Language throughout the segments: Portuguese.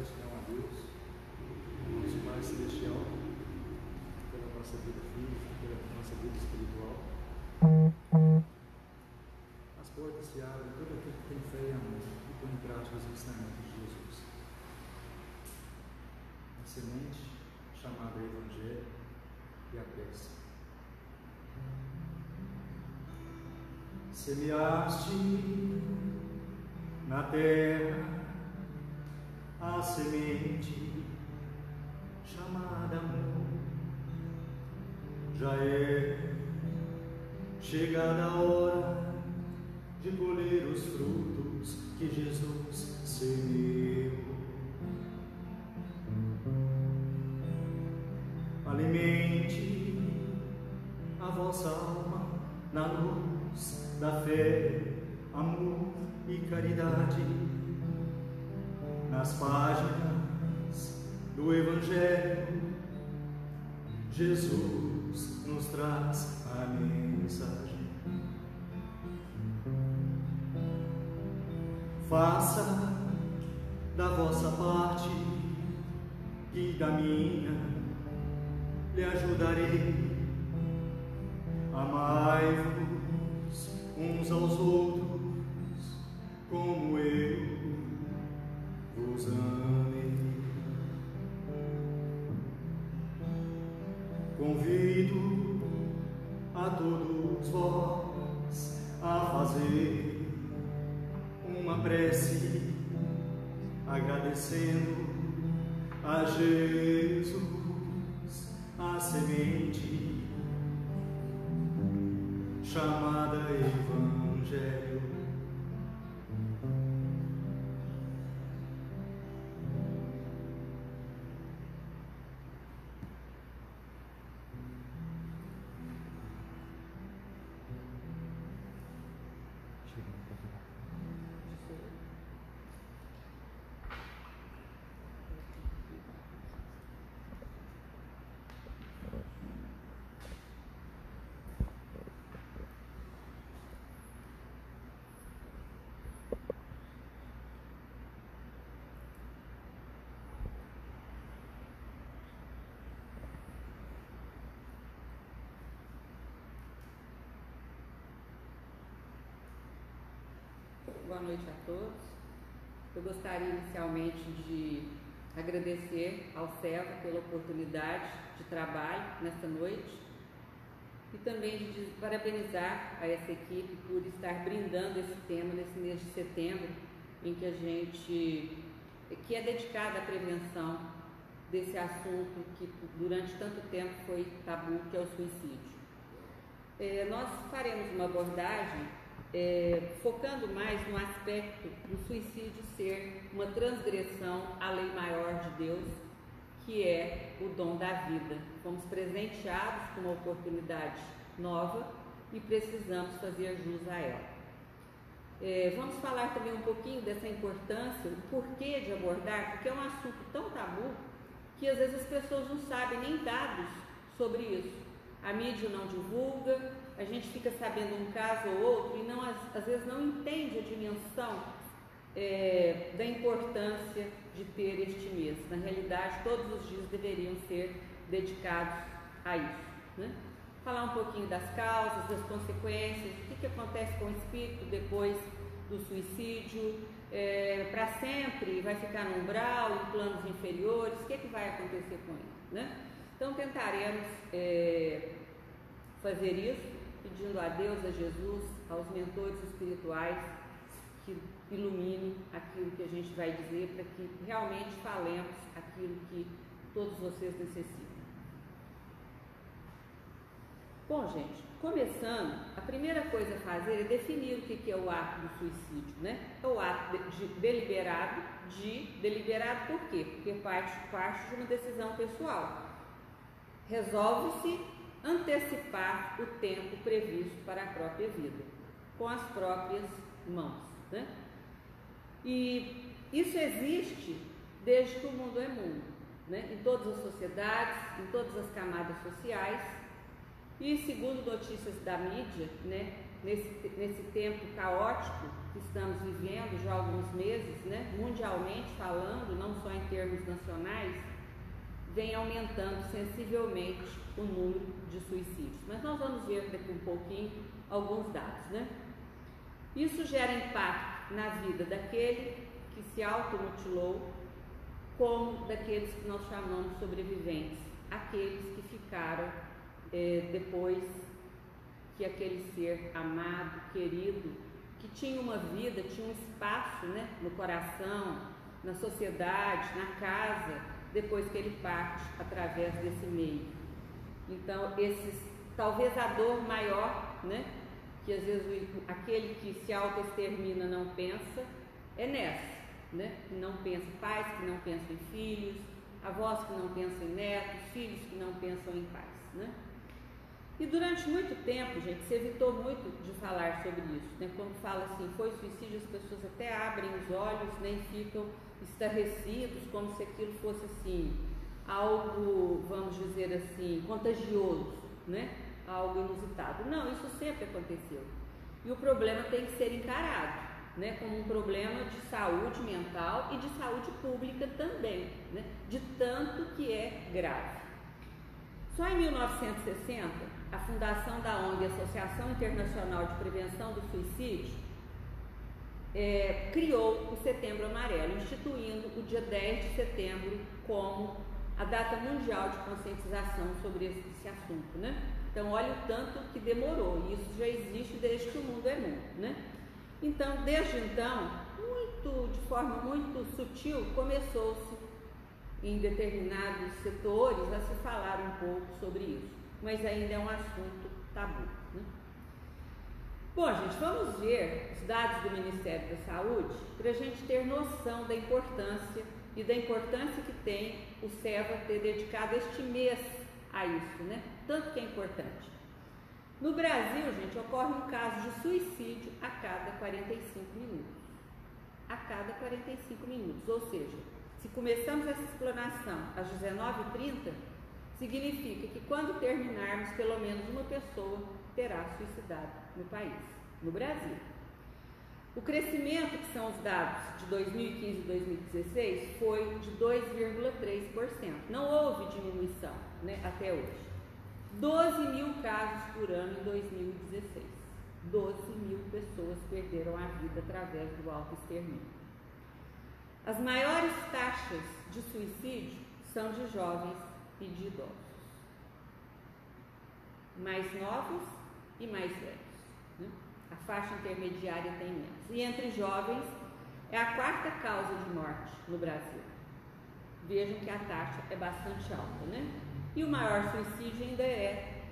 gratidão a Deus, nosso Pai Celestial, pela nossa vida física, pela nossa vida espiritual. As portas se abrem a todo aquele que tem fé e amor e põe em prática os ensinamentos de Jesus. A semente chamada Evangelho e a peça. Semeaste na terra a semente chamada amor. Já é chegada a hora de colher os frutos que Jesus semeou. Alimente a vossa alma na luz da fé, amor e caridade, nas páginas do Evangelho. Jesus nos traz a mensagem. Faça da vossa parte e da minha lhe ajudarei. Amai-vos uns aos outros como eu vos amei. Convido a todos vós a fazer uma prece, agradecendo a Jesus a semente chamada Evangelho. Boa noite a todos. Eu gostaria inicialmente de agradecer ao Servo pela oportunidade de trabalho nesta noite e também de parabenizar a essa equipe por estar brindando esse tema nesse mês de setembro, em que é dedicado à prevenção desse assunto que durante tanto tempo foi tabu, que é o suicídio. Nós faremos uma abordagem focando mais no aspecto do suicídio ser uma transgressão à lei maior de Deus, que é o dom da vida. Fomos presenteados com uma oportunidade nova e precisamos fazer jus a ela. Vamos falar também um pouquinho dessa importância, o porquê de abordar, porque é um assunto tão tabu que às vezes as pessoas não sabem nem dados sobre isso. A mídia não divulga, a gente fica sabendo um caso ou outro e às vezes não entende a dimensão da importância de ter este mês. Na realidade, todos os dias deveriam ser dedicados a isso, né? Falar um pouquinho das causas, das consequências, o que acontece com o espírito depois do suicídio, para sempre vai ficar no umbral, em planos inferiores, o que vai acontecer com ele, né? Então tentaremos fazer isso, pedindo a Deus, a Jesus, aos mentores espirituais que ilumine aquilo que a gente vai dizer, para que realmente falemos aquilo que todos vocês necessitam. Bom, gente, começando, a primeira coisa a fazer é definir o que é o ato do suicídio, né? É o ato deliberado por quê? Porque parte de uma decisão pessoal. Resolve-se antecipar o tempo previsto para a própria vida, com as próprias mãos, né? E isso existe desde que o mundo é mundo, né? Em todas as sociedades, em todas as camadas sociais, e segundo notícias da mídia, né, nesse tempo caótico que estamos vivendo já há alguns meses, né, mundialmente falando, não só em termos nacionais, vem aumentando sensivelmente o número de suicídios. Mas nós vamos ver daqui um pouquinho alguns dados, né? Isso gera impacto na vida daquele que se automutilou, como daqueles que nós chamamos sobreviventes, aqueles que ficaram depois que aquele ser amado, querido, que tinha uma vida, tinha um espaço, né, no coração, na sociedade, na casa, depois que ele parte através desse meio. Então, talvez a dor maior, né, que às vezes aquele que se autoextermina não pensa, é nessa, né, que não pensa em pais, que não pensam em filhos, avós que não pensam em netos, filhos que não pensam em pais, né? E durante muito tempo, gente, se evitou muito de falar sobre isso, né? Quando fala assim, foi suicídio, as pessoas até abrem os olhos, nem ficam estarrecidos, como se aquilo fosse assim, algo, vamos dizer assim, contagioso, né? Algo inusitado. Não, isso sempre aconteceu. E o problema tem que ser encarado, né? Como um problema de saúde mental e de saúde pública também, né? De tanto que é grave. Só em 1960, a fundação da ONG, Associação Internacional de Prevenção do Suicídio, criou o Setembro Amarelo, instituindo o dia 10 de setembro como a data mundial de conscientização sobre esse assunto, né? Então, olha o tanto que demorou, e isso já existe desde que o mundo é mundo, né? Então, desde então, de forma muito sutil, começou-se em determinados setores a se falar um pouco sobre isso, mas ainda é um assunto tabu, né? Bom, gente, vamos ver os dados do Ministério da Saúde para a gente ter noção da importância e da importância que tem o SEVA ter dedicado este mês a isso, né? Tanto que é importante. No Brasil, gente, ocorre um caso de suicídio a cada 45 minutos. A cada 45 minutos, ou seja, se começamos essa explanação às 19h30, significa que quando terminarmos, pelo menos uma pessoa terá suicidado no país, no Brasil. O crescimento, que são os dados de 2015 e 2016, foi de 2,3%. Não houve diminuição, né, até hoje. 12 mil casos por ano em 2016. 12 mil pessoas perderam a vida através do autoextermínio. As maiores taxas de suicídio são de jovens e de idosos. Mais novos e mais velhos, né? A faixa intermediária tem menos. E entre jovens é a quarta causa de morte no Brasil. Vejam que a taxa é bastante alta, né? E o maior suicídio ainda é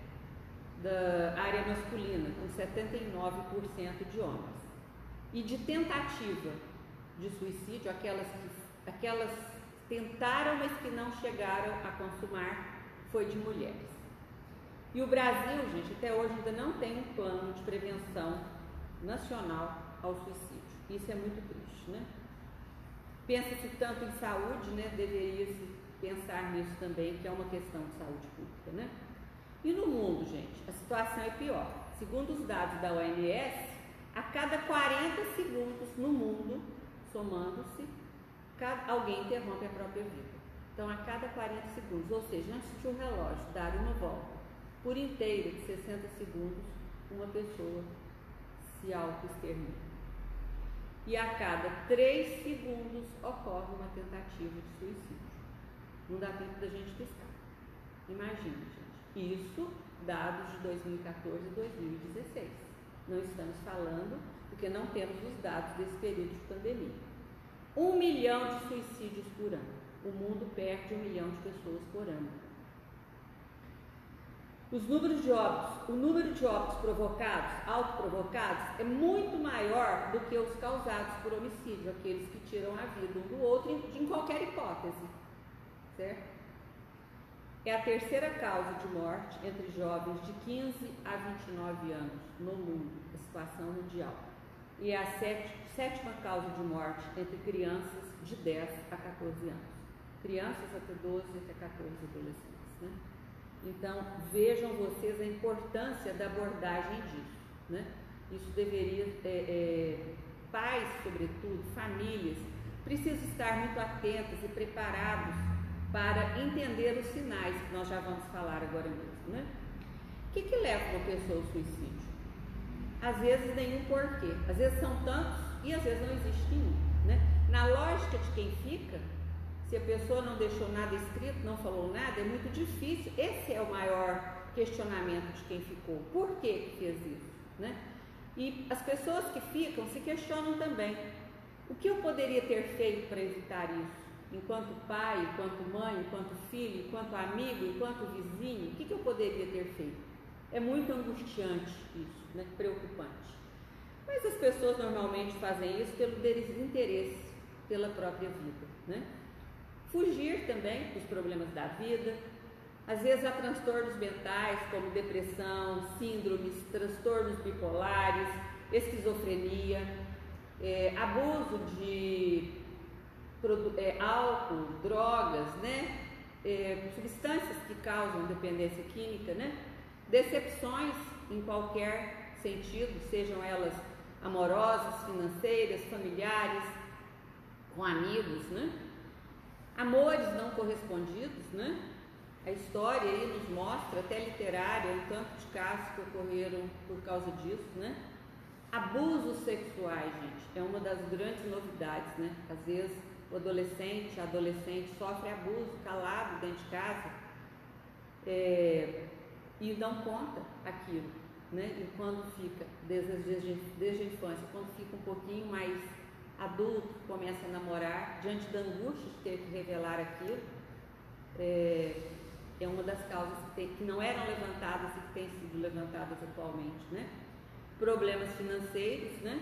da área masculina, com 79% de homens. E de tentativa de suicídio, aquelas tentaram, mas que não chegaram a consumar, foi de mulheres. E o Brasil, gente, até hoje ainda não tem um plano de prevenção nacional ao suicídio. Isso é muito triste, né? Pensa-se tanto em saúde, né? Deveria-se pensar nisso também, que é uma questão de saúde pública, né? E no mundo, gente, a situação é pior. Segundo os dados da OMS, a cada 40 segundos no mundo, somando-se, alguém interrompe a própria vida. Então, a cada 40 segundos, ou seja, antes de um relógio dar uma volta por inteiro de 60 segundos, uma pessoa se auto-extermina. E a cada 3 segundos ocorre uma tentativa de suicídio. Não dá tempo da gente piscar. Imagina, gente. Isso, dados de 2014 e 2016. Não estamos falando, porque não temos os dados desse período de pandemia. 1 milhão de suicídios por ano. O mundo perde 1 milhão de pessoas por ano. O número de óbitos provocados, autoprovocados, é muito maior do que os causados por homicídio, aqueles que tiram a vida um do outro em qualquer hipótese, certo? É a terceira causa de morte entre jovens de 15 a 29 anos no mundo, a situação mundial. E é a sétima causa de morte entre crianças de 10 a 14 anos. Crianças até 12 até 14 adolescentes, né? Então, vejam vocês a importância da abordagem disso, né? Isso deveria, pais, sobretudo, famílias, precisam estar muito atentos e preparados para entender os sinais, que nós já vamos falar agora mesmo, né? O que leva uma pessoa ao suicídio? Às vezes nenhum porquê, às vezes são tantos e às vezes não existe nenhum, né? Na lógica de quem fica, se a pessoa não deixou nada escrito, não falou nada, é muito difícil. Esse é o maior questionamento de quem ficou. Por que fez isso, né? E as pessoas que ficam se questionam também. O que eu poderia ter feito para evitar isso? Enquanto pai, enquanto mãe, enquanto filho, enquanto amigo, enquanto vizinho, o que eu poderia ter feito? É muito angustiante isso, né? Preocupante. Mas as pessoas normalmente fazem isso pelo desinteresse pela própria vida, né? Fugir também dos problemas da vida. Às vezes há transtornos mentais como depressão, síndromes, transtornos bipolares, esquizofrenia, abuso de álcool, drogas, né? Substâncias que causam dependência química, né? Decepções em qualquer sentido, sejam elas amorosas, financeiras, familiares, com amigos, né? Amores não correspondidos, né? A história aí nos mostra, até literária, um tanto de casos que ocorreram por causa disso, né? Abusos sexuais, gente, é uma das grandes novidades, né? Às vezes o adolescente, a adolescente sofre abuso calado dentro de casa e não conta aquilo, né? E quando fica, desde a infância, quando fica um pouquinho mais adulto, começa a namorar, diante da angústia de ter que revelar aquilo, é uma das causas que não eram levantadas e que têm sido levantadas atualmente, né? Problemas financeiros, né?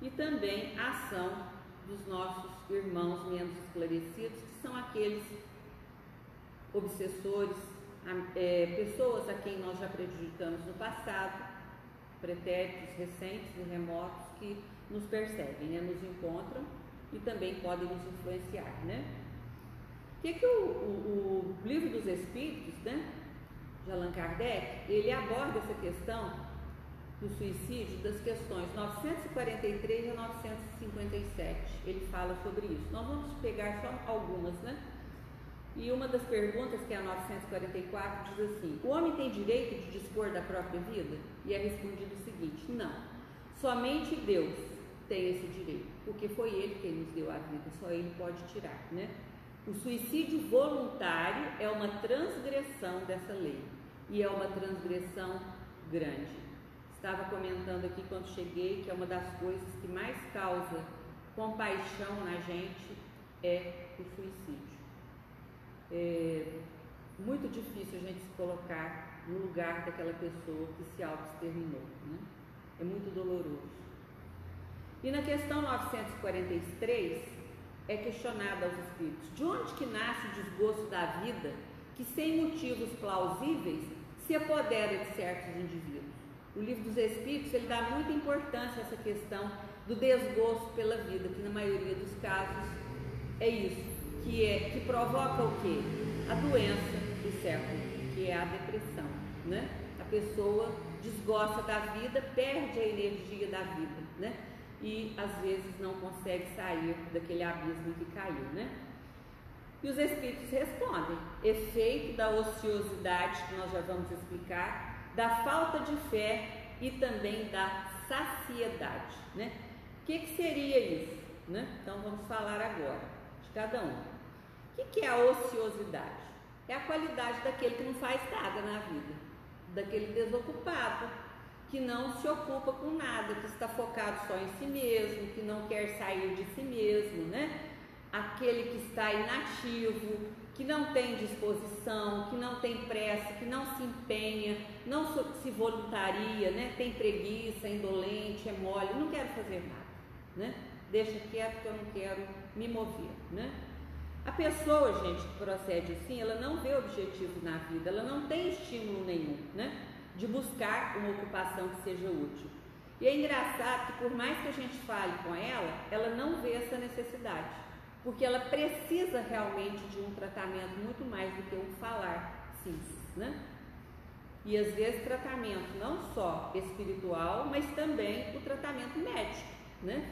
E também a ação dos nossos irmãos menos esclarecidos, que são aqueles obsessores, pessoas a quem nós já prejudicamos no passado, pretéritos recentes e remotos que nos perseguem, né? Nos encontram e também podem nos influenciar, né? O que o Livro dos Espíritos, né, de Allan Kardec, ele aborda essa questão do suicídio das questões 943 a 957. Ele fala sobre isso. Nós vamos pegar só algumas, né? E uma das perguntas, que é a 944, diz assim: o homem tem direito de dispor da própria vida? E é respondido o seguinte: não. Somente Deus tem esse direito, porque foi Ele quem nos deu a vida, só Ele pode tirar, né? O suicídio voluntário é uma transgressão dessa lei, e é uma transgressão grande. Estava comentando aqui quando cheguei que é uma das coisas que mais causa compaixão na gente é o suicídio. É muito difícil a gente se colocar no lugar daquela pessoa que se auto-exterminou, né? É muito doloroso. E na questão 943 é questionado aos espíritos: de onde que nasce o desgosto da vida que, sem motivos plausíveis, se apodera de certos indivíduos? O Livro dos Espíritos, ele dá muita importância a essa questão do desgosto pela vida, que na maioria dos casos é isso, que provoca o quê? A doença do século, que é a depressão, né? A pessoa desgosta da vida, perde a energia da vida, né? E às vezes não consegue sair daquele abismo que caiu, né? E os espíritos respondem: efeito da ociosidade, que nós já vamos explicar, da falta de fé e também da saciedade, né? O que seria isso, né? Então vamos falar agora de cada um. O que é a ociosidade? É a qualidade daquele que não faz nada na vida, daquele desocupado, que não se ocupa com nada, que está focado só em si mesmo, que não quer sair de si mesmo, né? Aquele que está inativo, que não tem disposição, que não tem pressa, que não se empenha, não se voluntaria, né? Tem preguiça, é indolente, é mole, não quero fazer nada, né? Deixa quieto que eu não quero me mover, né? A pessoa, gente, que procede assim, ela não vê objetivo na vida, ela não tem estímulo nenhum, né? De buscar uma ocupação que seja útil. E é engraçado que, por mais que a gente fale com ela não vê essa necessidade, porque ela precisa realmente de um tratamento muito mais do que um falar simples, né? e às vezes tratamento não só espiritual, mas também o tratamento médico, né?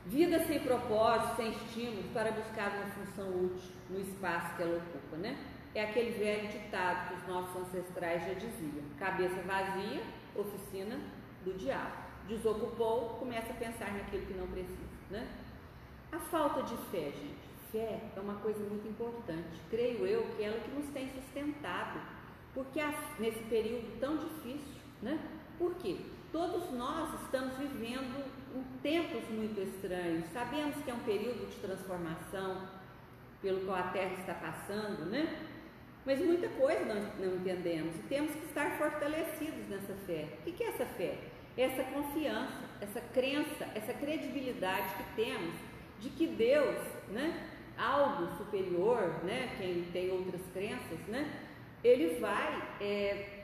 Vida sem propósito, sem estímulo para buscar uma função útil no espaço que ela ocupa, né? É aquele velho ditado que os nossos ancestrais já diziam: cabeça vazia, oficina do diabo. Desocupou, começa a pensar naquilo que não precisa, né? A falta de fé, gente. Fé é uma coisa muito importante. Creio eu que é ela que nos tem sustentado, porque nesse período tão difícil, né? Por quê? Todos nós estamos vivendo tempos muito estranhos. Sabemos que é um período de transformação pelo qual a Terra está passando, né? Mas muita coisa nós não entendemos e temos que estar fortalecidos nessa fé. O que é essa fé? Essa confiança, essa crença, essa credibilidade que temos de que Deus, né, algo superior, né, quem tem outras crenças, né, Ele vai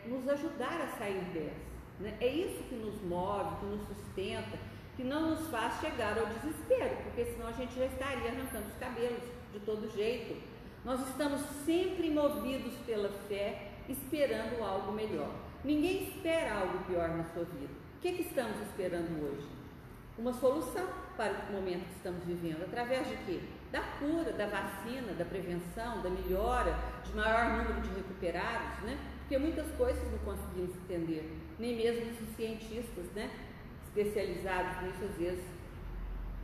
nos ajudar a sair dessa. Né? É isso que nos move, que nos sustenta, que não nos faz chegar ao desespero, porque senão a gente já estaria arrancando os cabelos de todo jeito. Nós estamos sempre movidos pela fé, esperando algo melhor. Ninguém espera algo pior na sua vida. O que estamos esperando hoje? Uma solução para o momento que estamos vivendo. Através de quê? Da cura, da vacina, da prevenção, da melhora, de maior número de recuperados, né? Porque muitas coisas não conseguimos entender, nem mesmo os cientistas, né, especializados nisso às vezes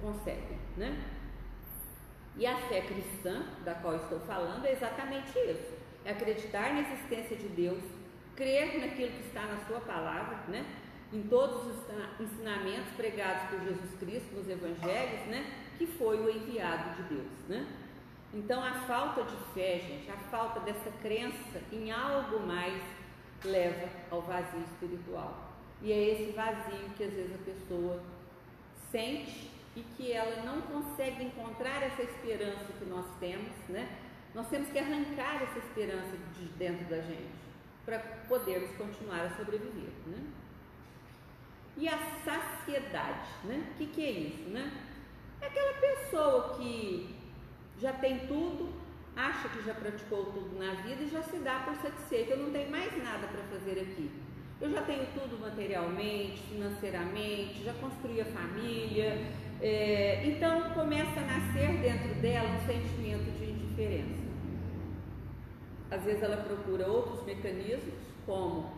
conseguem, né? E a fé cristã, da qual estou falando, é exatamente isso: é acreditar na existência de Deus, crer naquilo que está na sua palavra, né, em todos os ensinamentos pregados por Jesus Cristo nos evangelhos, né, que foi o enviado de Deus, né? Então a falta de fé, gente, a falta dessa crença em algo mais leva ao vazio espiritual. E é esse vazio que às vezes a pessoa sente e que ela não consegue encontrar essa esperança que nós temos, né? Nós temos que arrancar essa esperança de dentro da gente para podermos continuar a sobreviver, né? E a saciedade, né? O que é isso, né? É aquela pessoa que já tem tudo, acha que já praticou tudo na vida e já se dá por satisfeito. Eu não tenho mais nada para fazer aqui. Eu já tenho tudo materialmente, financeiramente, já construí a família. Então começa a nascer dentro dela um sentimento de indiferença. Às vezes ela procura outros mecanismos, como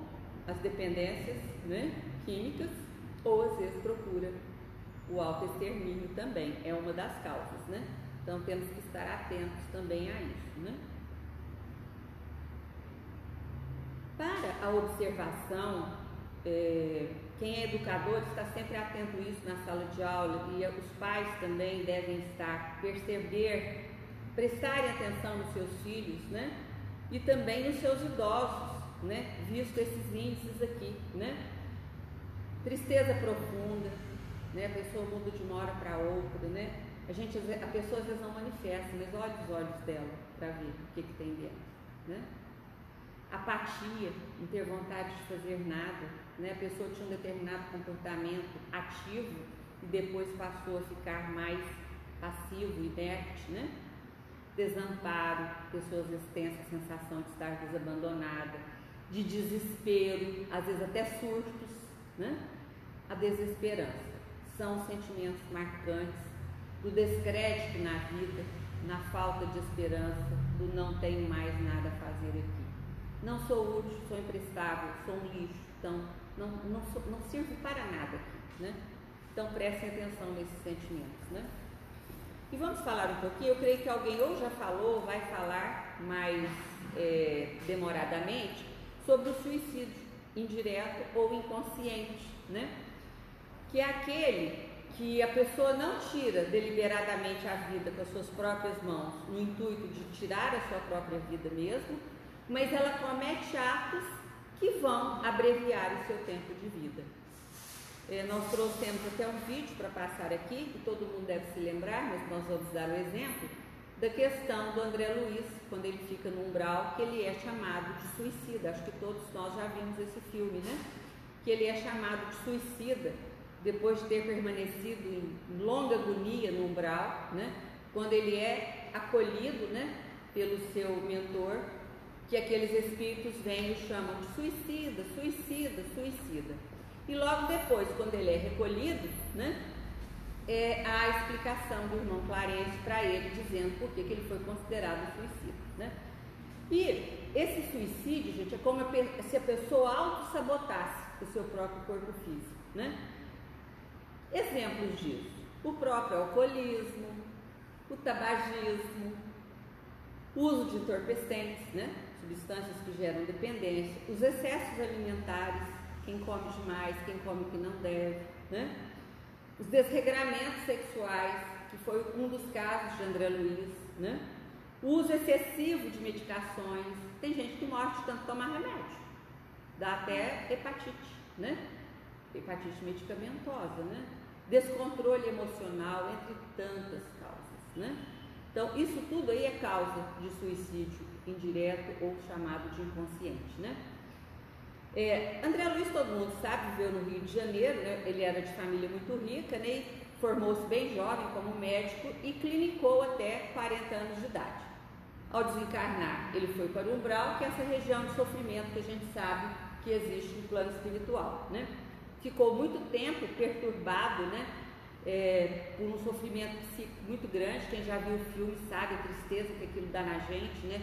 as dependências, né, químicas, ou às vezes procura o autoextermínio também, é uma das causas, né? Então temos que estar atentos também a isso, né? Para a observação, quem é educador está sempre atento a isso na sala de aula, e os pais também devem prestarem atenção nos seus filhos, né? E também nos seus idosos, né? Visto esses índices aqui, né? Tristeza profunda, né? A pessoa muda de uma hora para outra, né? A pessoa às vezes não manifesta, mas olha os olhos dela para ver o que tem dentro, né? Apatia, não ter vontade de fazer nada, né? A pessoa tinha um determinado comportamento ativo e depois passou a ficar mais passivo, inerte, né? Desamparo, pessoas às vezes têm essa sensação de estar desabandonada, de desespero, às vezes até surtos, né? A desesperança são sentimentos marcantes do descrédito na vida, na falta de esperança, do não tenho mais nada a fazer aqui. Não sou útil, sou imprestável, sou um lixo, então não sirvo para nada aqui, né? Então prestem atenção nesses sentimentos, né? E vamos falar um pouquinho, eu creio que alguém ou já falou, vai falar mais demoradamente, sobre o suicídio indireto ou inconsciente, né? Que é aquele que a pessoa não tira deliberadamente a vida com as suas próprias mãos, no intuito de tirar a sua própria vida mesmo, mas ela comete atos que vão abreviar o seu tempo de vida. Nós trouxemos até um vídeo para passar aqui, que todo mundo deve se lembrar, mas nós vamos dar o exemplo da questão do André Luiz, quando ele fica no umbral, que ele é chamado de suicida. Acho que todos nós já vimos esse filme, né? Que ele é chamado de suicida depois de ter permanecido em longa agonia no umbral, né? Quando ele é acolhido, né, pelo seu mentor, que aqueles espíritos vêm e chamam de suicida, suicida, suicida. E logo depois, quando ele é recolhido, né, há a explicação do irmão Clarence para ele, dizendo por que ele foi considerado suicida, né? E esse suicídio, gente, é como se a pessoa auto-sabotasse o seu próprio corpo físico, né? Exemplos disso: o próprio alcoolismo, o tabagismo, o uso de entorpecentes, né? Substâncias que geram dependência, os excessos alimentares, quem come demais, quem come o que não deve, né? Os desregramentos sexuais, que foi um dos casos de André Luiz, né? O uso excessivo de medicações, tem gente que morre de tanto tomar remédio, dá até hepatite, né? Hepatite medicamentosa, né? Descontrole emocional, entre tantas causas, né? Então, isso tudo aí é causa de suicídio indireto ou chamado de inconsciente, né? André Luiz, todo mundo sabe, viveu no Rio de Janeiro, né? Ele era de família muito rica, né? E formou-se bem jovem como médico e clinicou até 40 anos de idade. Ao desencarnar, ele foi para o umbral, que é essa região de sofrimento que a gente sabe que existe no plano espiritual, né? Ficou muito tempo perturbado, né? Por um sofrimento psíquico muito grande. Quem já viu o filme sabe a tristeza que aquilo dá na gente, né?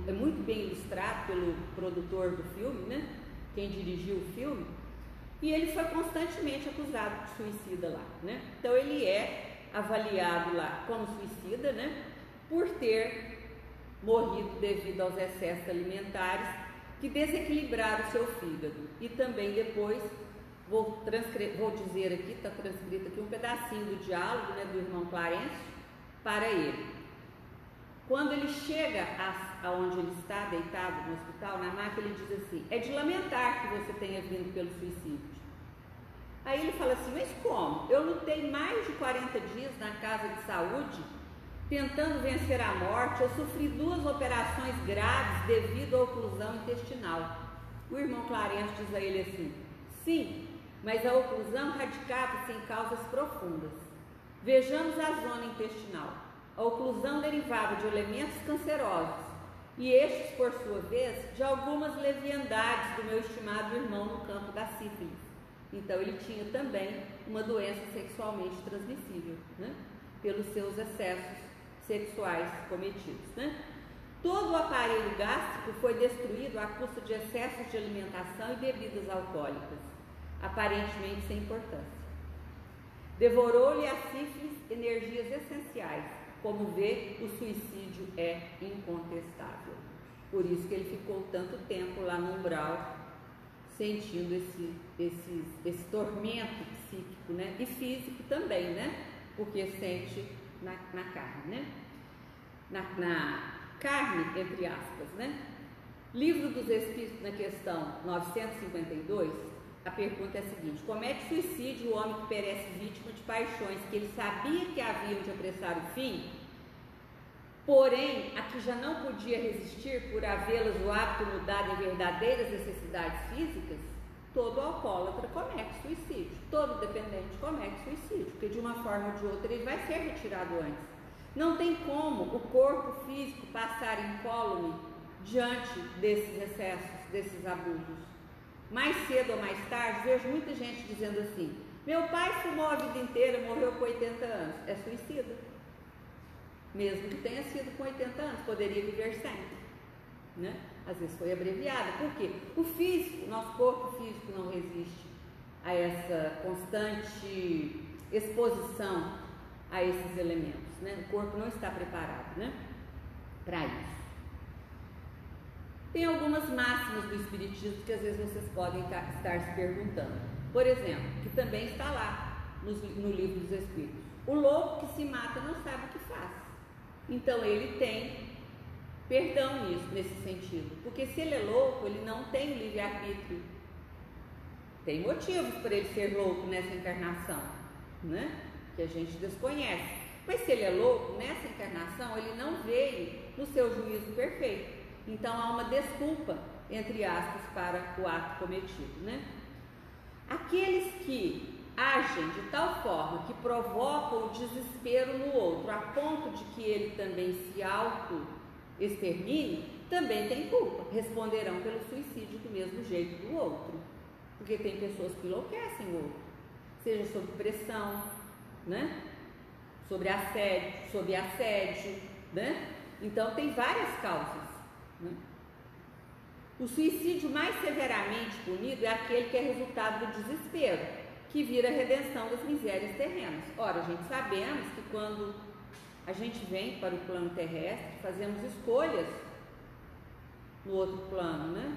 É muito bem ilustrado pelo produtor do filme, né? Quem dirigiu o filme. E ele foi constantemente acusado de suicida lá, né? Então ele é avaliado lá como suicida, né? Por ter morrido devido aos excessos alimentares que desequilibraram o seu fígado. E também depois, vou dizer aqui, está transcrito aqui um pedacinho do diálogo, né, do irmão Clarence para ele. Quando ele chega aonde ele está deitado no hospital, na maca, ele diz assim: é de lamentar que você tenha vindo pelo suicídio. Aí ele fala assim: mas como? Eu lutei mais de 40 dias na casa de saúde tentando vencer a morte. Eu sofri 2 operações graves devido à oclusão intestinal. O irmão Clarence diz a ele assim: sim, mas a oclusão radicava-se em causas profundas. Vejamos a zona intestinal. A oclusão derivava de elementos cancerosos e estes, por sua vez, de algumas leviandades do meu estimado irmão no campo da sífilis. Então ele tinha também uma doença sexualmente transmissível, né? Pelos seus excessos sexuais cometidos, né? Todo o aparelho gástrico foi destruído à custa de excessos de alimentação e bebidas alcoólicas, aparentemente sem importância. Devorou-lhe a sífilis energias essenciais. Como vê, o suicídio é incontestável. Por isso que ele ficou tanto tempo lá no umbral, sentindo esse tormento psíquico, né? E físico também, né? Porque sente na carne, né? Na carne, entre aspas, né? Livro dos Espíritos, na questão 952, a pergunta é a seguinte: comete suicídio o homem que perece vítima de paixões que ele sabia que haviam de apressar o fim, porém a que já não podia resistir por havê-las o hábito mudado em verdadeiras necessidades físicas? Todo alcoólatra comete suicídio, todo dependente comete suicídio, porque de uma forma ou de outra ele vai ser retirado antes. Não tem como o corpo físico passar incólume diante desses excessos, desses abusos. Mais cedo ou mais tarde, vejo muita gente dizendo assim: meu pai fumou a vida inteira, morreu com 80 anos. É suicida. Mesmo que tenha sido com 80 anos, poderia viver sempre, né? Às vezes foi abreviada. Por quê? O físico, nosso corpo físico não resiste a essa constante exposição a esses elementos, né? O corpo não está preparado, né, para isso. Tem algumas máximas do Espiritismo que às vezes vocês podem estar se perguntando. Por exemplo, que também está lá no Livro dos Espíritos: o louco que se mata não sabe o que faz. Então ele tem perdão nesse sentido, porque se ele é louco, ele não tem livre-arbítrio. Tem motivos para ele ser louco nessa encarnação, né, que a gente desconhece. Mas se ele é louco nessa encarnação, ele não veio no seu juízo perfeito. Então há uma desculpa, entre aspas, para o ato cometido, né? Aqueles que agem de tal forma que provocam o desespero no outro, a ponto de que ele também se auto-extermine, também têm culpa, responderão pelo suicídio do mesmo jeito do outro, porque tem pessoas que enlouquecem o outro, seja sob pressão, né? Sob assédio, né? Então tem várias causas, né? O suicídio mais severamente punido é aquele que é resultado do desespero, que vira a redenção das misérias terrenas. Ora, a gente sabemos que quando a gente vem para o plano terrestre, fazemos escolhas no outro plano, né?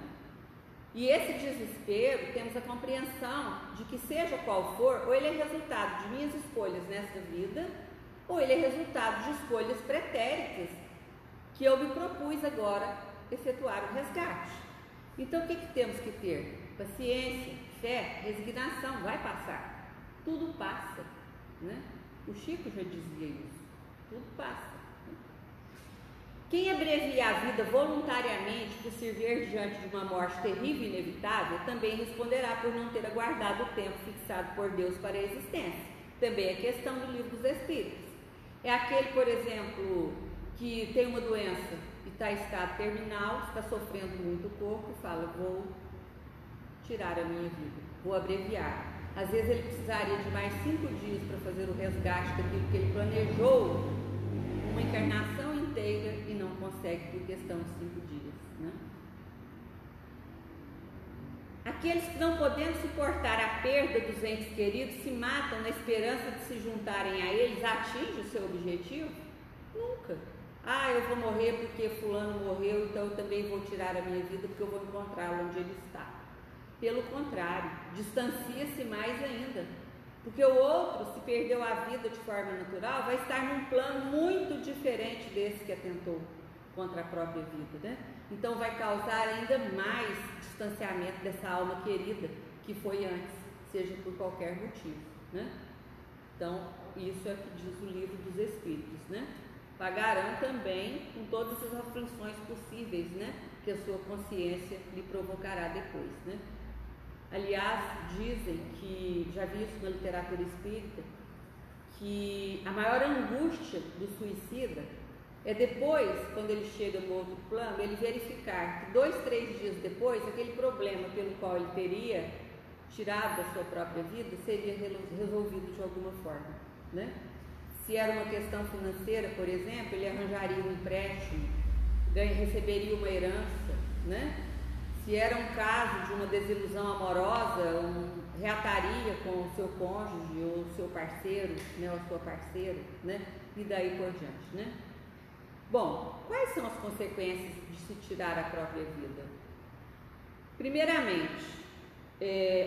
E esse desespero, temos a compreensão de que seja qual for, ou ele é resultado de minhas escolhas nesta vida, ou ele é resultado de escolhas pretéritas que eu me propus agora efetuar o resgate. Então o que temos que ter? Paciência, fé, resignação, vai passar. Tudo passa, né? O Chico já dizia isso, tudo passa. Quem abreviar a vida voluntariamente por se ver diante de uma morte terrível e inevitável, também responderá por não ter aguardado o tempo fixado por Deus para a existência. Também é questão do Livro dos Espíritos. É aquele, por exemplo, que tem uma doença e está em estado terminal, está sofrendo muito o corpo e fala, vou tirar a minha vida, vou abreviar. Às vezes ele precisaria de mais 5 dias para fazer o resgate daquilo que ele planejou, uma encarnação inteira, e não consegue por questão de 5 dias, né? Aqueles que, não podendo suportar a perda dos entes queridos, se matam na esperança de se juntarem a eles, atingem o seu objetivo? Nunca. Eu vou morrer porque fulano morreu, então eu também vou tirar a minha vida porque eu vou encontrá-lo onde ele está. Pelo contrário, distancia-se mais ainda, porque o outro, se perdeu a vida de forma natural, vai estar num plano muito diferente desse que atentou contra a própria vida, né? Então vai causar ainda mais distanciamento dessa alma querida que foi antes, seja por qualquer motivo, né? Então isso é o que diz o Livro dos Espíritos, né? Pagarão também com todas as aflições possíveis, né, que a sua consciência lhe provocará depois, né? Aliás, dizem que, já vi isso na literatura espírita, que a maior angústia do suicida é depois, quando ele chega no outro plano, ele verificar que 2, 3 dias depois, aquele problema pelo qual ele teria tirado da sua própria vida seria resolvido de alguma forma, né? Se era uma questão financeira, por exemplo, ele arranjaria um empréstimo, receberia uma herança, né? Se era um caso de uma desilusão amorosa, reataria com o seu cônjuge ou o seu parceiro, né, ou a sua parceira, né? E daí por diante, né? Bom, quais são as consequências de se tirar a própria vida? Primeiramente,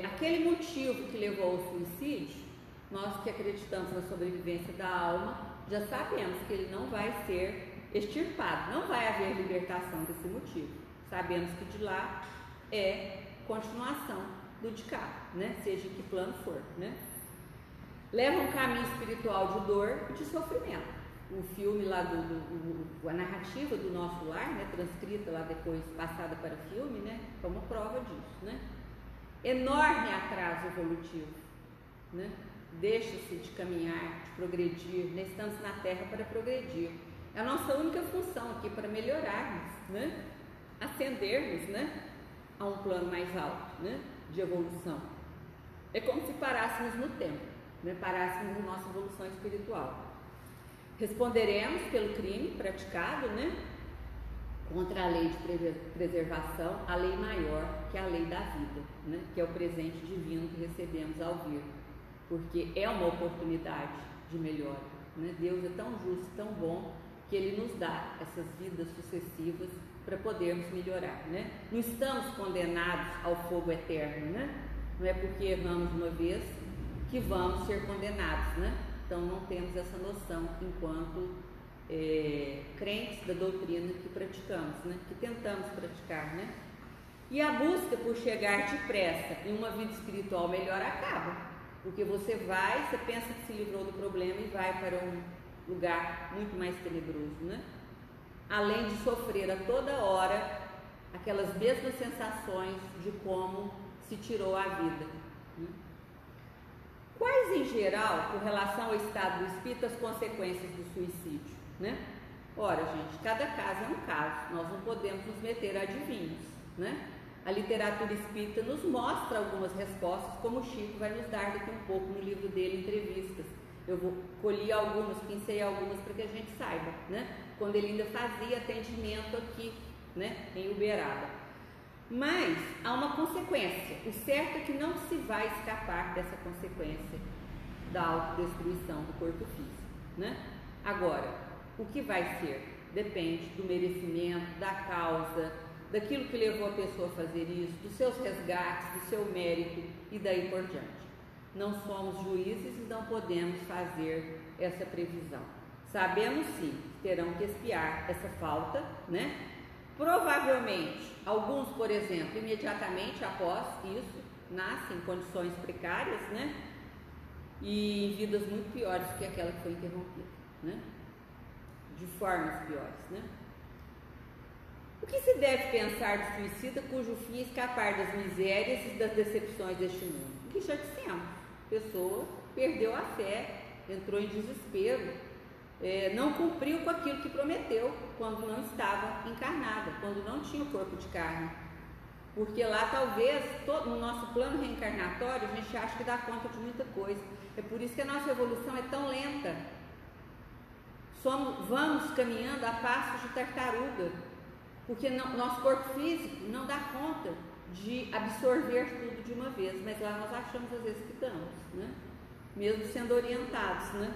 aquele motivo que levou ao suicídio, nós que acreditamos na sobrevivência da alma, já sabemos que ele não vai ser extirpado, não vai haver libertação desse motivo. Sabemos que de lá é continuação do de cá, né? Seja em que plano for, né? Leva um caminho espiritual de dor e de sofrimento. O filme lá, a narrativa do Nosso Lar, né, transcrita lá depois, passada para filme, né, é uma prova disso, né? Enorme atraso evolutivo, né? Deixa-se de caminhar, de progredir, né? Estamos na Terra para progredir. É a nossa única função aqui para melhorarmos, né? Ascendermos, né, a um plano mais alto, né, de evolução. É como se parássemos no tempo, né, parássemos na nossa evolução espiritual. Responderemos pelo crime praticado, né, contra a lei de preservação, a lei maior que é a lei da vida, né, que é o presente divino que recebemos ao vir, porque é uma oportunidade de melhora, né? Deus é tão justo, tão bom, que Ele nos dá essas vidas sucessivas para podermos melhorar, né? Não estamos condenados ao fogo eterno, né? Não é porque erramos uma vez que vamos ser condenados, né? Então não temos essa noção enquanto crentes da doutrina que praticamos, né? Que tentamos praticar, né? E a busca por chegar depressa em uma vida espiritual melhor acaba, porque você pensa que se livrou do problema e vai para um lugar muito mais tenebroso, né? Além de sofrer a toda hora aquelas mesmas sensações de como se tirou a vida, né? Quais, em geral, com relação ao estado do espírito, as consequências do suicídio, né? Ora, gente, cada caso é um caso, nós não podemos nos meter a adivinhos, né? A literatura espírita nos mostra algumas respostas, como o Chico vai nos dar daqui um pouco no livro dele, Entrevistas. Eu colhi algumas, pincei algumas para que a gente saiba, né? Quando ele ainda fazia atendimento aqui, né, em Uberaba. Mas há uma consequência. O certo é que não se vai escapar dessa consequência da autodestruição do corpo físico, né? Agora, o que vai ser? Depende do merecimento, da causa, daquilo que levou a pessoa a fazer isso, dos seus resgates, do seu mérito e daí por diante. Não somos juízes e não podemos fazer essa previsão. Sabemos sim que terão que expiar essa falta, né? Provavelmente, alguns, por exemplo, imediatamente após isso, nascem em condições precárias, né? E em vidas muito piores que aquela que foi interrompida, né? De formas piores, né? O que se deve pensar do suicida cujo fim é escapar das misérias e das decepções deste mundo? O que já dissemos, a pessoa perdeu a fé, entrou em desespero, não cumpriu com aquilo que prometeu quando não estava encarnada, quando não tinha o corpo de carne. Porque lá talvez, no nosso plano reencarnatório, a gente acha que dá conta de muita coisa. É por isso que a nossa evolução é tão lenta. Vamos caminhando a passos de tartaruga, porque nosso corpo físico não dá conta de absorver tudo de uma vez, mas lá nós achamos às vezes que damos, né? Mesmo sendo orientados, né?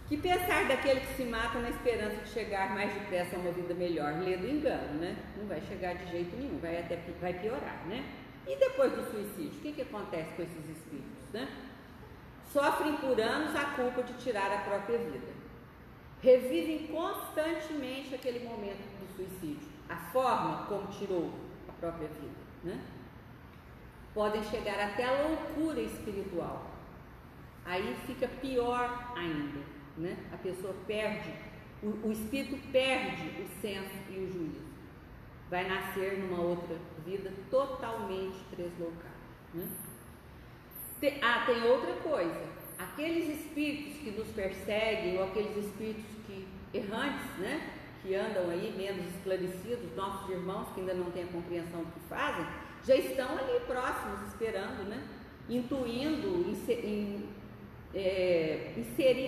Que pensar daquele que se mata na esperança de chegar mais depressa a uma vida melhor? Lê do engano, né? Não vai chegar de jeito nenhum, vai piorar, né? E depois do suicídio, o que acontece com esses espíritos, né? Sofrem por anos a culpa de tirar a própria vida. Revivem constantemente aquele momento do suicídio, a forma como tirou a própria vida, né? Podem chegar até a loucura espiritual. Aí fica pior ainda, né? A pessoa perde, o espírito perde o senso e o juízo. Vai nascer numa outra vida totalmente tresloucada, né? Tem outra coisa. Aqueles espíritos que nos perseguem, ou aqueles espíritos errantes, né, que andam aí menos esclarecidos, nossos irmãos que ainda não têm a compreensão do que fazem, já estão ali próximos, esperando, né, intuindo,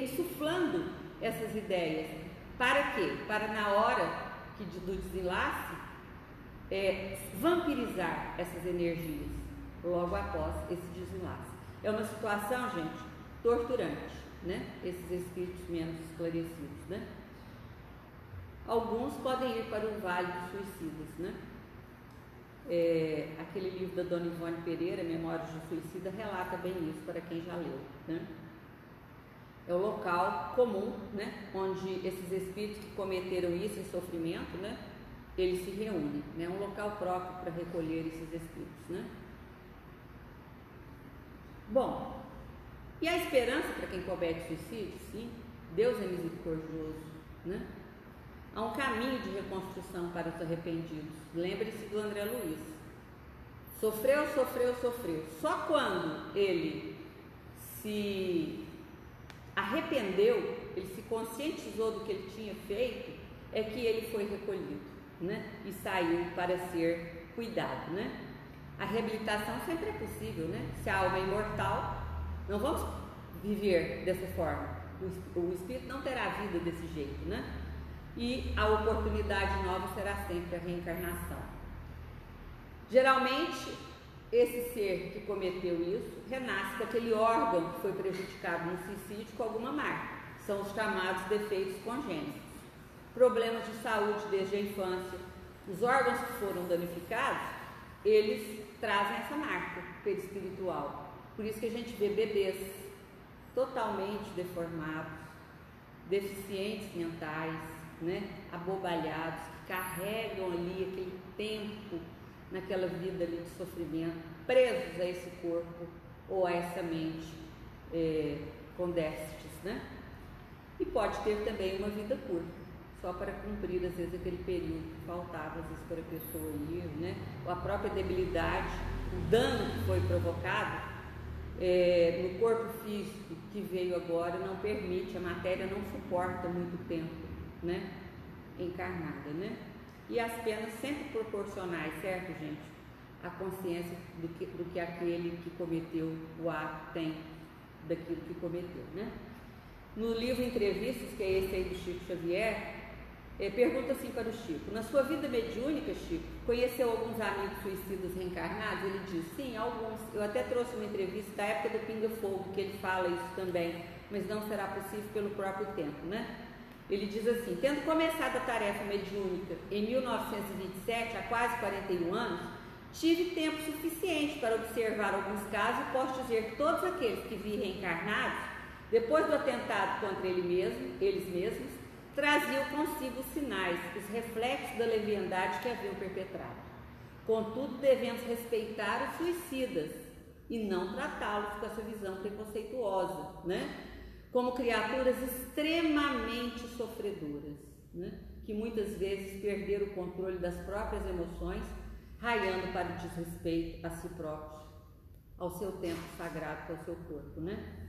insuflando essas ideias. Para quê? Para na hora do desenlace, vampirizar essas energias logo após esse desenlace. É uma situação, gente, torturante, né? Esses espíritos menos esclarecidos, né? Alguns podem ir para o Vale dos Suicidas, né? Aquele livro da Dona Ivone Pereira, Memórias de Suicida, relata bem isso para quem já leu, né? É o local comum, né? Onde esses espíritos que cometeram isso em sofrimento, né? Eles se reúnem, né? É um local próprio para recolher esses espíritos, né? Bom, e a esperança para quem comete suicídio? Sim, Deus é misericordioso, né? Há um caminho de reconstrução para os arrependidos. Lembre-se do André Luiz. Sofreu. Só quando ele se arrependeu, ele se conscientizou do que ele tinha feito, é que ele foi recolhido, né? E saiu para ser cuidado, né? A reabilitação sempre é possível, né? Se a alma é imortal, não vamos viver dessa forma. O espírito não terá vida desse jeito, né? E a oportunidade nova será sempre a reencarnação. Geralmente, esse ser que cometeu isso renasce com aquele órgão que foi prejudicado no suicídio com alguma marca. São os chamados defeitos congênitos. Problemas de saúde desde a infância. Os órgãos que foram danificados, eles trazem essa marca perispiritual. Por isso que a gente vê bebês totalmente deformados, deficientes mentais, né? Abobalhados, que carregam ali aquele tempo naquela vida ali de sofrimento, presos a esse corpo ou a essa mente com déficits, né? E pode ter também uma vida curta, só para cumprir às vezes aquele período que faltava às vezes para a pessoa ir, né? Ou a própria debilidade, o dano que foi provocado no corpo físico que veio agora não permite, a matéria não suporta muito tempo, né, encarnada, né? E as penas sempre proporcionais, certo, gente? A consciência do que aquele que cometeu o ato tem daquilo que cometeu, né? No livro Entrevistas, que é esse aí do Chico Xavier, pergunta assim para o Chico: na sua vida mediúnica, Chico, conheceu alguns amigos suicidas reencarnados? Ele diz: sim, alguns. Eu até trouxe uma entrevista da época do Pinga Fogo, que ele fala isso também, mas não será possível pelo próprio tempo, né? Ele diz assim: tendo começado a tarefa mediúnica em 1927, há quase 41 anos, tive tempo suficiente para observar alguns casos e posso dizer que todos aqueles que vi reencarnados, depois do atentado contra eles mesmos, traziam consigo os sinais, os reflexos da leviandade que haviam perpetrado. Contudo, devemos respeitar os suicidas e não tratá-los com essa visão preconceituosa, né? Como criaturas extremamente sofredoras, né? Que muitas vezes perderam o controle das próprias emoções, raiando para o desrespeito a si próprios, ao seu tempo sagrado, ao seu corpo, né?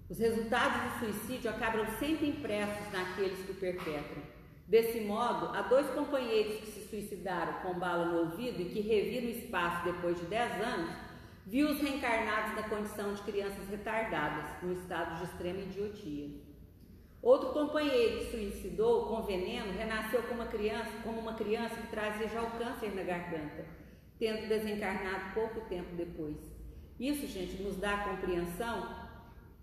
Os resultados do suicídio acabam sempre impressos naqueles que o perpetram. Desse modo, há 2 companheiros que se suicidaram com bala no ouvido e que reviram o espaço depois de 10 anos, viu-os reencarnados na condição de crianças retardadas, num estado de extrema idiotia. Outro companheiro que suicidou com veneno renasceu como uma criança que trazia já o câncer na garganta, tendo desencarnado pouco tempo depois. Isso, gente, nos dá a compreensão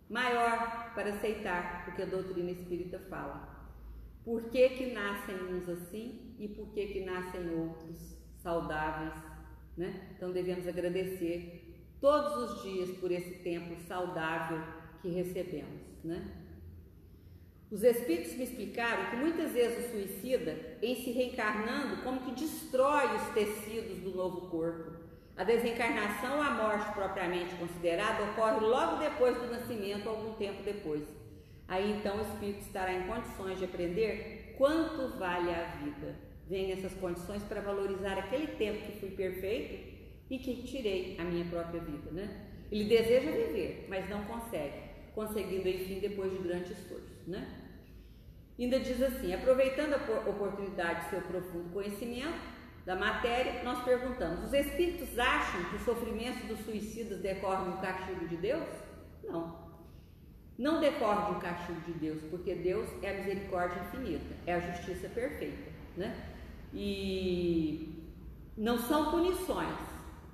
maior para aceitar o que a doutrina espírita fala. Por que que nascem uns assim e por que que nascem outros saudáveis, né? Então devemos agradecer todos os dias por esse tempo saudável que recebemos, né? Os espíritos me explicaram que muitas vezes o suicida, em se reencarnando, como que destrói os tecidos do novo corpo. A desencarnação ou a morte propriamente considerada ocorre logo depois do nascimento, algum tempo depois. Aí então o espírito estará em condições de aprender quanto vale a vida. Vem nessas condições para valorizar aquele tempo que fui perfeito e que tirei a minha própria vida, né? Ele deseja viver, mas não consegue, conseguindo enfim depois de grande esforço, né? Ainda diz assim: aproveitando a oportunidade de seu profundo conhecimento da matéria, nós perguntamos: os espíritos acham que o sofrimento dos suicidas decorre do castigo de Deus? Não. Não decorre de um castigo de Deus, porque Deus é a misericórdia infinita, é a justiça perfeita, né? E não são punições,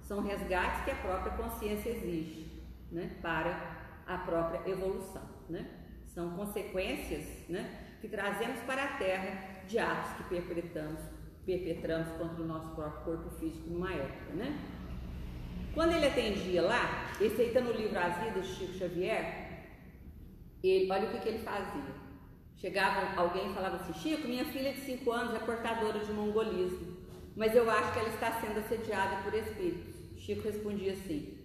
são resgates que a própria consciência exige, né? Para a própria evolução, né? São consequências, né? Que trazemos para a Terra de atos que perpetramos contra o nosso próprio corpo físico numa época, né? Quando ele atendia lá, esse aí está no livro As Vidas de Chico Xavier, olha o que ele fazia. Chegava alguém e falava assim: Chico, minha filha de 5 anos é portadora de mongolismo, mas eu acho que ela está sendo assediada por espíritos. Chico respondia assim.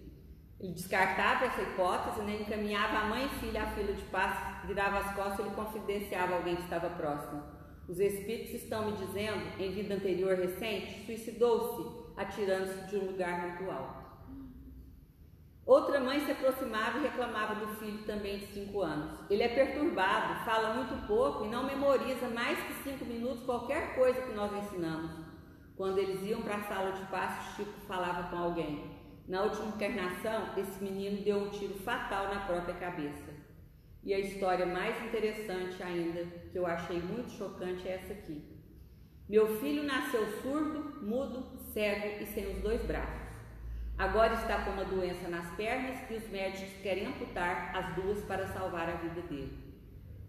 Ele descartava essa hipótese, né? Encaminhava a mãe e filha à fila de passe, virava as costas e ele confidenciava alguém que estava próximo. Os espíritos estão me dizendo, em vida anterior recente, suicidou-se atirando-se de um lugar muito alto. Outra mãe se aproximava e reclamava do filho também de 5 anos. Ele é perturbado, fala muito pouco e não memoriza mais que 5 minutos qualquer coisa que nós ensinamos. Quando eles iam para a sala de passe, Chico falava com alguém. Na última encarnação, esse menino deu um tiro fatal na própria cabeça. E a história mais interessante ainda, que eu achei muito chocante, é essa aqui. Meu filho nasceu surdo, mudo, cego e sem os 2 braços. Agora está com uma doença nas pernas e os médicos querem amputar as 2 para salvar a vida dele.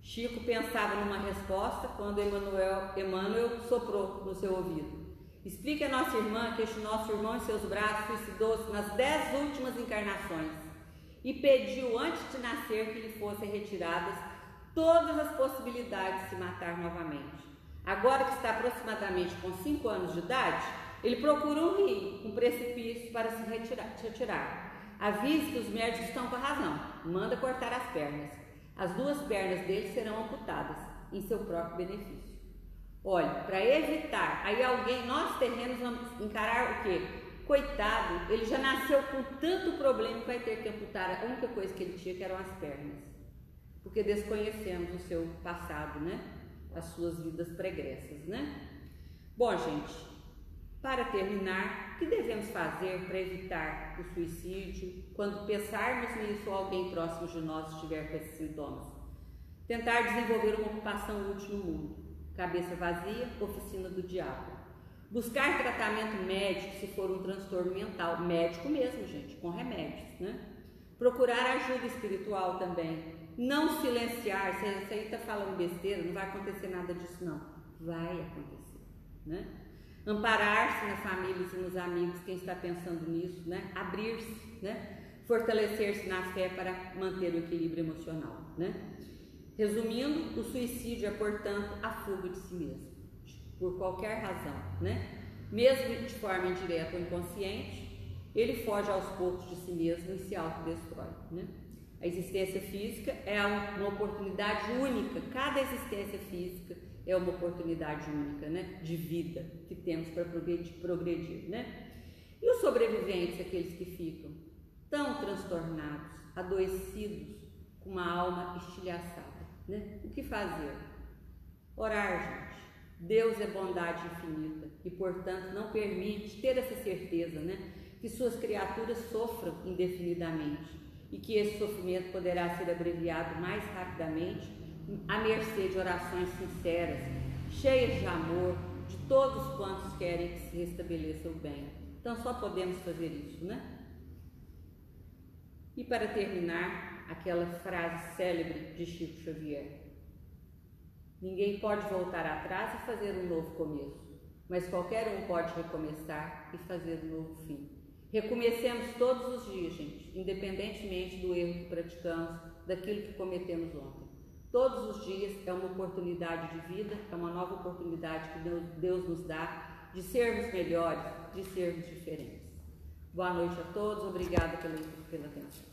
Chico pensava numa resposta quando Emmanuel soprou no seu ouvido. Explique a nossa irmã que este nosso irmão em seus braços suicidou-se nas 10 últimas encarnações e pediu antes de nascer que lhe fossem retiradas todas as possibilidades de se matar novamente. Agora que está aproximadamente com 5 anos de idade, ele procura um rio, um precipício para se retirar. Avise que os médicos estão com a razão, manda cortar as pernas. As 2 pernas dele serão amputadas, em seu próprio benefício. Olha, para evitar, aí nós terrenos vamos encarar o quê? coitado, ele já nasceu com tanto problema que vai ter que amputar a única coisa que ele tinha, que eram as pernas, porque desconhecemos o seu passado, né? As suas vidas pregressas, né? Bom, gente, para terminar, o que devemos fazer para evitar o suicídio quando pensarmos nisso ou alguém próximo de nós estiver com esses sintomas? Tentar desenvolver uma ocupação útil no mundo. Cabeça vazia, oficina do diabo. Buscar tratamento médico se for um transtorno mental, médico mesmo, gente, com remédios, né? Procurar ajuda espiritual também. Não silenciar, se aí está falando besteira, não vai acontecer nada disso não. Vai acontecer, né? Amparar-se nas famílias e nos amigos, quem está pensando nisso, né? Abrir-se, né? Fortalecer-se na fé para manter o equilíbrio emocional, né? Resumindo, o suicídio é, portanto, a fuga de si mesmo, por qualquer razão, né? Mesmo de forma indireta ou inconsciente, ele foge aos poucos de si mesmo e se autodestrói, né? A existência física é uma oportunidade única, cada existência física é uma oportunidade única, né? De vida que temos para progredir, né? E os sobreviventes, aqueles que ficam tão transtornados, adoecidos, com uma alma estilhaçada, né? O que fazer? Orar, gente. Deus é bondade infinita e, portanto, não permite ter essa certeza, né? Que suas criaturas sofram indefinidamente e que esse sofrimento poderá ser abreviado mais rapidamente à mercê de orações sinceras, cheias de amor, de todos quantos querem que se restabeleça o bem. Então só podemos fazer isso, né? E para terminar, aquela frase célebre de Chico Xavier: ninguém pode voltar atrás e fazer um novo começo, mas qualquer um pode recomeçar e fazer um novo fim. Recomecemos todos os dias, gente, independentemente do erro que praticamos, daquilo que cometemos ontem. Todos os dias é uma oportunidade de vida, é uma nova oportunidade que Deus nos dá de sermos melhores, de sermos diferentes. Boa noite a todos, obrigada pela atenção.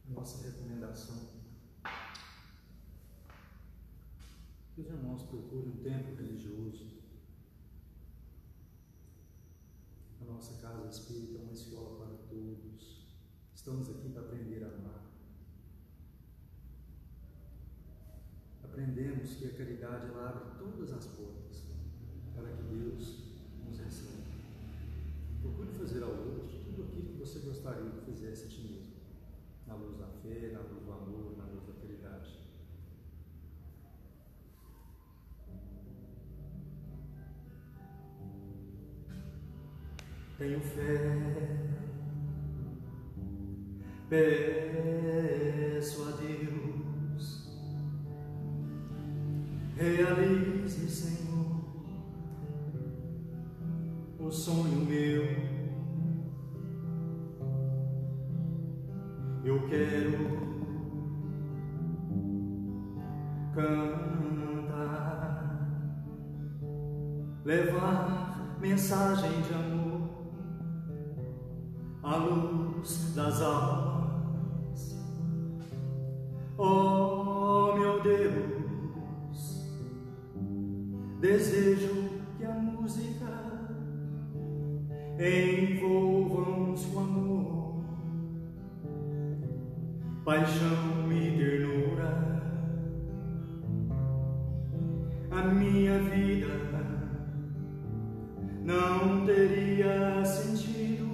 Nossa recomendação: que os irmãos procurem um templo religioso. A nossa casa espírita é uma escola para todos. Estamos aqui para aprender a amar. Aprendemos que a caridade ela abre todas as portas para que Deus nos receba. Procure fazer ao outro tudo aquilo que você gostaria que fizesse a ti mesmo, na luz da fé, na luz do amor, na luz da caridade. Tenho fé, peço a Deus, realize, Senhor, o sonho meu. Eu quero cantar, levar mensagem de amor à luz das almas. Oh, meu Deus, desejo que a música envolva-nos com amor, paixão e ternura. A minha vida não teria sentido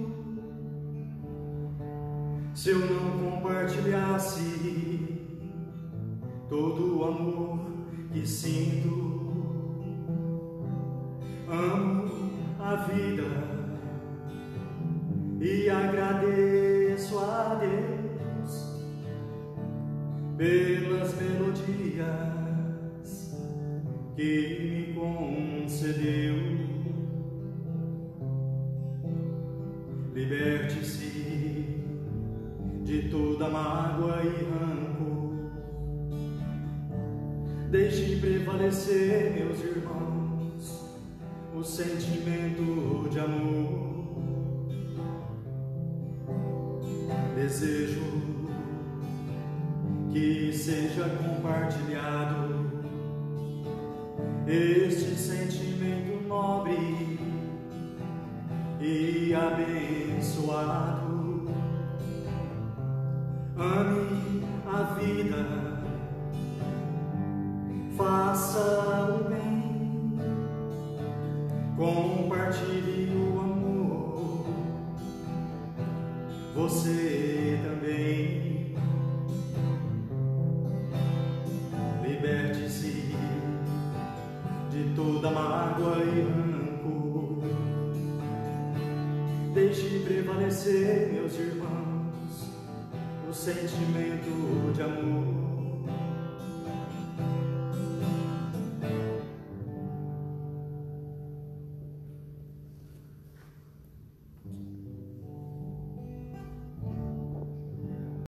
se eu não compartilhasse todo o amor que sinto. Amo a vida e agradeço a Deus pelas melodias que me concedeu. Liberte-se de toda mágoa e rancor. Deixe prevalecer, meus irmãos, o sentimento de amor. Desejo que seja compartilhado este sentimento nobre e abençoado. Ame a vida, faça o bem, compartilhe o amor, você também. Liberte-se de toda mágoa e rancor. Deixe prevalecer, meus irmãos, o sentimento de amor.